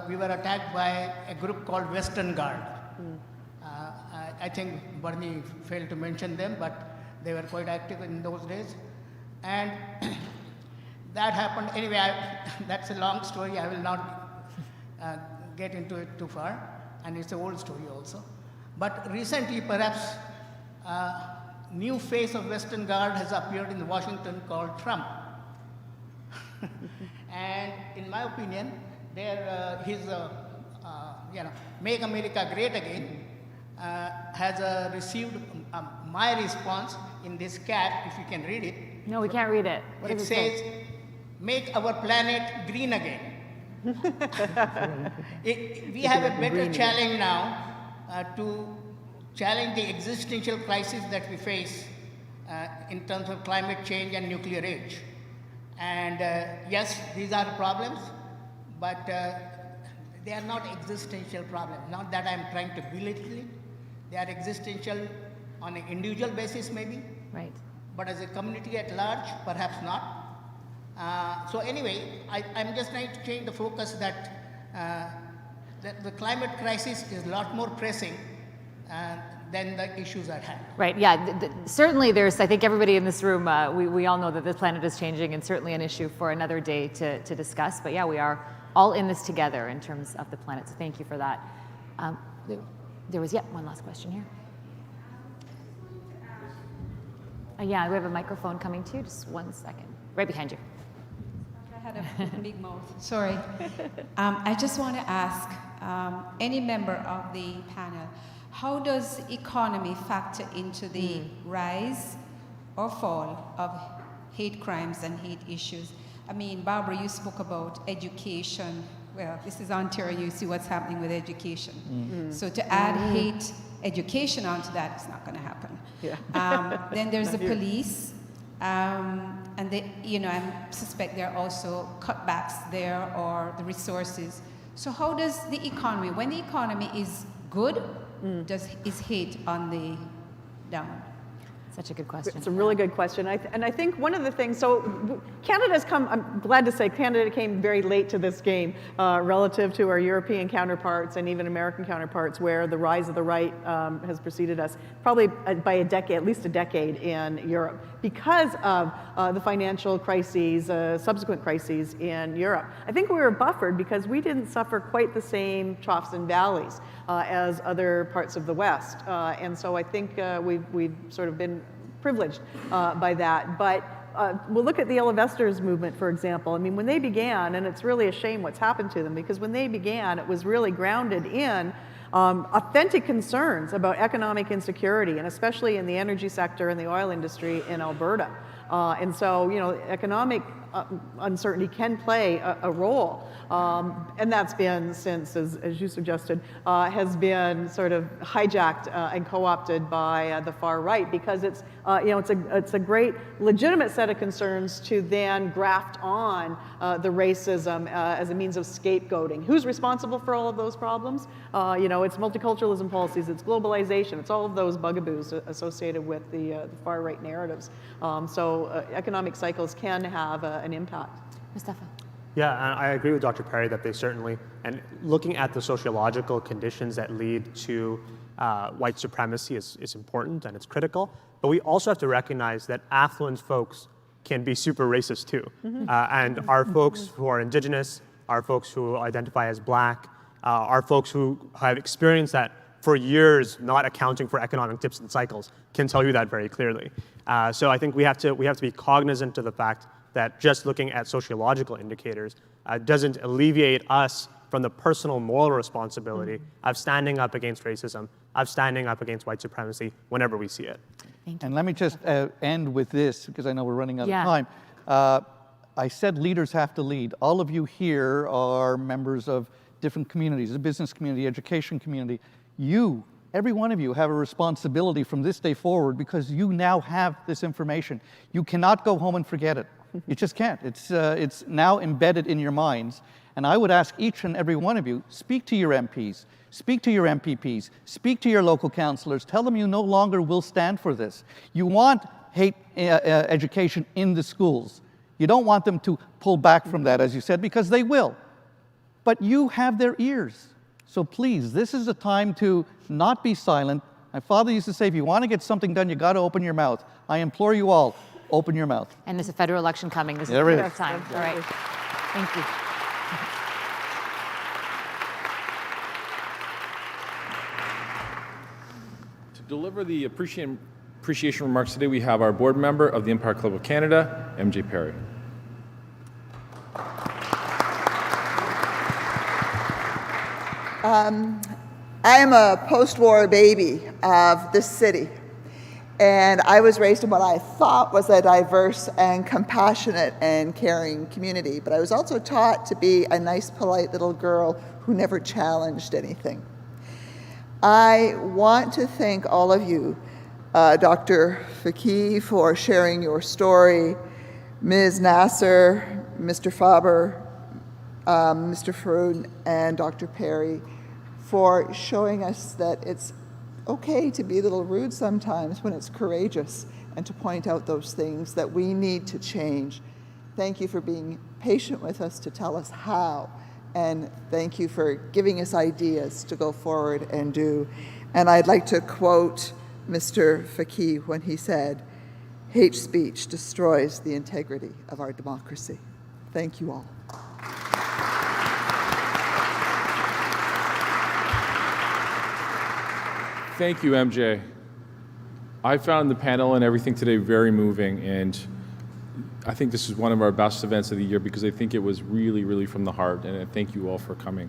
We were attacked by a group called Western Guard. I think Bernie failed to mention them, but they were quite active in those days. And that happened, anyway, that's a long story, I will not get into it too far. And it's an old story also. But recently, perhaps, a new face of Western Guard has appeared in Washington called Trump. And in my opinion, his Make America Great Again has received my response in this cap, if you can read it. No, we can't read it. What it does says, make our planet green again. We have a better challenge now to challenge the existential crisis that we face in terms of climate change and nuclear age. And yes, these are problems, but they are not existential problems. Not that I'm trying to belittle it. They are existential on an individual basis maybe. Right. But as a community at large, perhaps not. So anyway, I'm just trying to change the focus that the climate crisis is a lot more pressing than the issues at hand. Right, yeah, certainly there's, I think everybody in this room, we all know that the planet is changing, and certainly an issue for another day to discuss, but yeah, we are all in this together in terms of the planet, so thank you for that. There was, one last question here. Yeah, we have a microphone coming to you, just 1 second. Right behind you. I had a big mouth, sorry. I just want to ask any member of the panel, how does economy factor into the rise or fall of hate crimes and hate issues? I mean, Barbara, you spoke about education. Well, this is Ontario, you see what's happening with education. So to add hate education onto that, it's not going to happen. Yeah. Then there's the police, and they, I suspect there are also cutbacks there or the resources. So how does the economy, when the economy is good, is hate on the down? Such a good question. It's a really good question. And I think one of the things, so Canada's come, I'm glad to say Canada came very late to this game relative to our European counterparts and even American counterparts, where the rise of the right has preceded us probably by a decade, at least a decade in Europe, because of the financial crises, subsequent crises in Europe. I think we were buffered because we didn't suffer quite the same troughs and valleys as other parts of the West. And so I think we've sort of been privileged by that. But we'll look at the Elevestors movement, for example. I mean, when they began, and it's really a shame what's happened to them, because when they began, it was really grounded in authentic concerns about economic insecurity, and especially in the energy sector and the oil industry in Alberta. And so, you know, economic uncertainty can play a role. And that's been since, as you suggested, has been sort of hijacked and co-opted by the far right, because it's, you know, it's a great legitimate set of concerns to then graft on the racism as a means of scapegoating. Who's responsible for all of those problems? You know, it's multiculturalism policies, it's globalization, it's all of those bugaboos associated with the far right narratives. So economic cycles can have an impact. Mustafa. Yeah, and I agree with Dr. Perry that they certainly, and looking at the sociological conditions that lead to white supremacy is important and it's critical, but we also have to recognize that affluent folks can be super racist too. And our folks who are indigenous, our folks who identify as black, our folks who have experienced that for years, not accounting for economic dips and cycles, can tell you that very clearly. So I think we have to be cognizant of the fact that just looking at sociological indicators doesn't alleviate us from the personal moral responsibility of standing up against racism, of standing up against white supremacy whenever we see it. And let me just end with this, because I know we're running out of time. I said leaders have to lead. All of you here are members of different communities, the business community, education community. You, every one of you, have a responsibility from this day forward, because you now have this information. You cannot go home and forget it. You just can't. It's now embedded in your minds. And I would ask each and every one of you, speak to your MPs, speak to your MPPs, speak to your local councillors, tell them you no longer will stand for this. You want hate education in the schools. You don't want them to pull back from that, as you said, because they will. But you have their ears. So please, this is a time to not be silent. My father used to say, if you want to get something done, you got to open your mouth. I implore you all, open your mouth. And there's a federal election coming. This is There a is. bit of time. All right. Thank you. To deliver the appreciation remarks today, we have our board member of the Empire Club of Canada, MJ Perry. I am a post-war baby of this city, and I was raised in what I thought was a diverse and compassionate and caring community, but I was also taught to be a nice, polite little girl who never challenged anything. I want to thank all of you, Dr. Fakih, for sharing your story, Ms. Nasser, Mr. Farber, Mr. Farooq, and Dr. Perry, for showing us that it's okay to be a little rude sometimes when it's courageous, and to point out those things that we need to change. Thank you for being patient with us to tell us how, and thank you for giving us ideas to go forward and do. And I'd like to quote Mr. Fakih when he said, "Hate speech destroys the integrity of our democracy." Thank you all. Thank you, MJ. I found the panel and everything today very moving, and I think this is one of our best events of the year because I think it was really, really from the heart, and I thank you all for coming.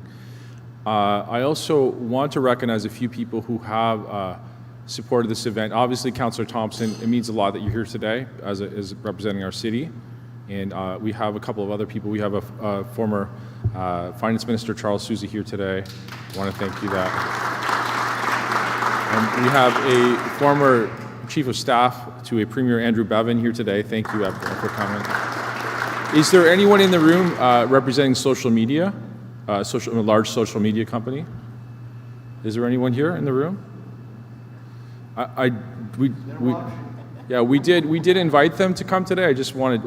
I also want to recognize a few people who have supported this event. Obviously, Councillor Thompson, it means a lot that you're here today as representing our city, and we have a couple of other people. We have a former Finance Minister, Charles Sousa, here today. I want to thank you that. And we have a former Chief of Staff to a Premier, Andrew Bevan, here today. Thank you for coming. Is there anyone in the room representing social media, a large social media company? Is there anyone here in the room? Yeah, we did invite them to come today. I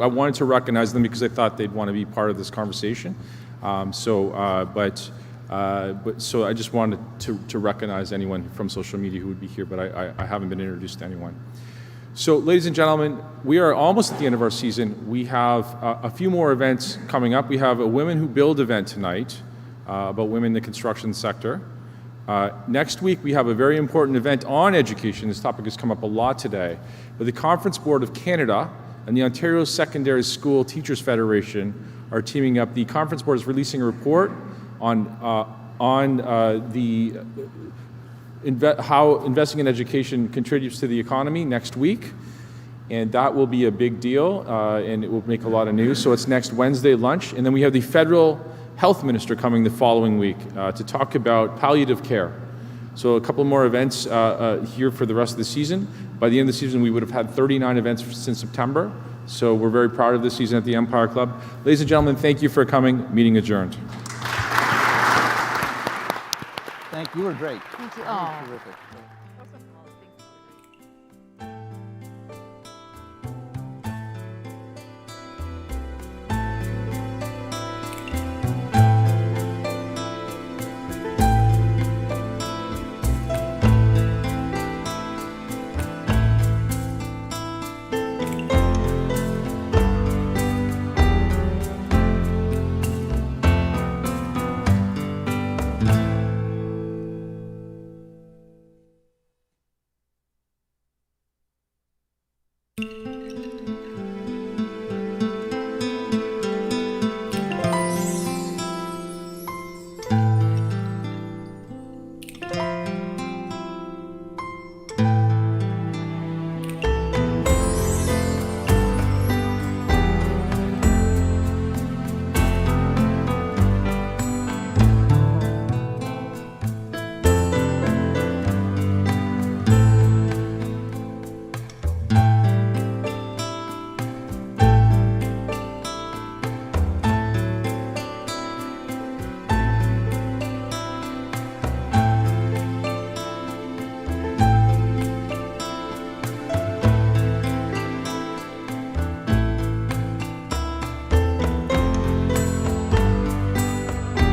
wanted to recognize them because I thought they'd want to be part of this conversation. So I just wanted to recognize anyone from social media who would be here, but I haven't been introduced to anyone. So, ladies and gentlemen, we are almost at the end of our season. We have a few more events coming up. We have a Women Who Build event tonight about women in the construction sector. Next week, we have a very important event on education. This topic has come up a lot today. But the Conference Board of Canada and the Ontario Secondary School Teachers Federation are teaming up. The Conference Board is releasing a report on how investing in education contributes to the economy next week. And that will be a big deal, and it will make a lot of news. So it's next Wednesday lunch. And then we have the federal health minister coming the following week to talk about palliative care. So a couple more events here for the rest of the season. By the end of the season, we would have had 39 events since September. So we're very proud of this season at the Empire Club. Ladies and gentlemen, thank you for coming. Meeting adjourned. Thank you. You were great. Thank you. Terrific.